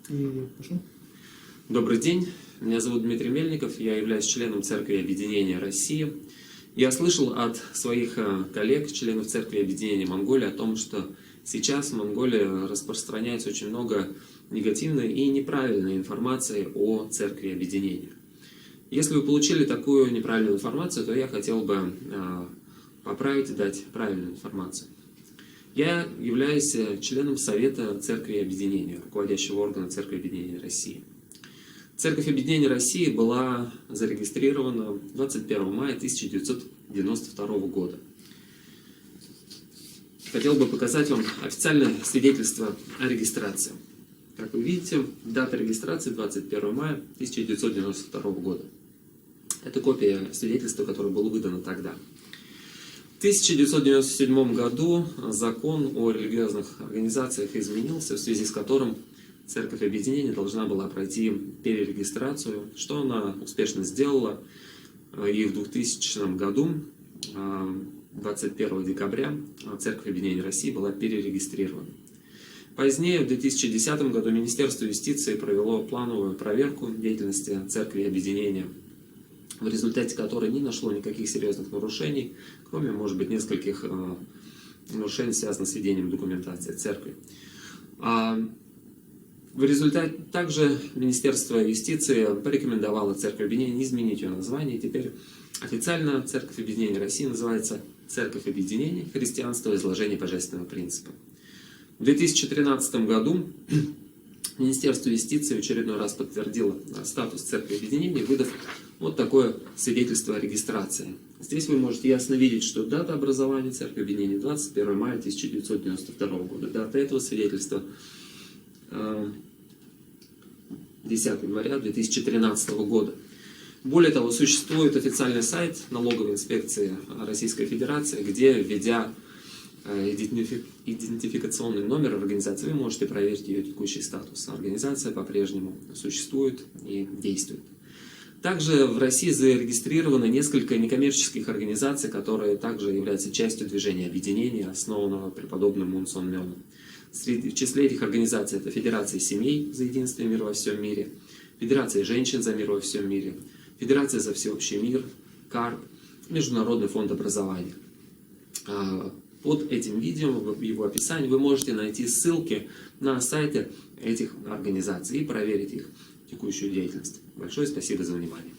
И пошел. Добрый день, меня зовут Дмитрий Мельников, я являюсь членом Церкви Объединения России. Я слышал от своих коллег, членов Церкви Объединения Монголии, о том, что сейчас в Монголии распространяется очень много негативной и неправильной информации о Церкви Объединения. Если вы получили такую неправильную информацию, то я хотел бы поправить и дать правильную информацию. Я являюсь членом Совета Церкви Объединения, руководящего органа Церкви Объединения России. Церковь Объединения России была зарегистрирована 21 мая 1992 года. Хотел бы показать вам официальное свидетельство о регистрации. Как вы видите, дата регистрации 21 мая 1992 года. Это копия свидетельства, которое было выдано тогда. В 1997 году закон о религиозных организациях изменился, в связи с которым Церковь Объединения должна была пройти перерегистрацию, что она успешно сделала. И в 2000 году, 21 декабря, Церковь Объединения России была перерегистрирована. Позднее, в 2010 году, Министерство юстиции провело плановую проверку деятельности Церкви Объединения, в результате которой не нашло никаких серьезных нарушений, кроме, может быть, нескольких нарушений, связанных с ведением документации церкви. В результате также Министерство юстиции порекомендовало Церковь Объединения изменить ее название. И теперь официально Церковь Объединения России называется Церковь Объединения Христианства изложения божественного принципа. В 2013 году Министерство юстиции в очередной раз подтвердило статус Церкви Объединения, выдав вот такое свидетельство о регистрации. Здесь вы можете ясно видеть, что дата образования Церкви Объединения 21 мая 1992 года. Дата этого свидетельства 10 января 2013 года. Более того, существует официальный сайт налоговой инспекции Российской Федерации, где, введя идентификационный номер организации, вы можете проверить ее текущий статус. Организация по-прежнему существует и действует. Также в России зарегистрировано несколько некоммерческих организаций, которые также являются частью движения объединения, основанного преподобным Мун Сон Мёном. В числе этих организаций это Федерация семей за единство и мир во всем мире, Федерация женщин за мир во всем мире, Федерация за всеобщий мир, КАРП, Международный фонд образования. Под этим видео, в его описании, вы можете найти ссылки на сайты этих организаций и проверить их текущую деятельность. Большое спасибо за внимание.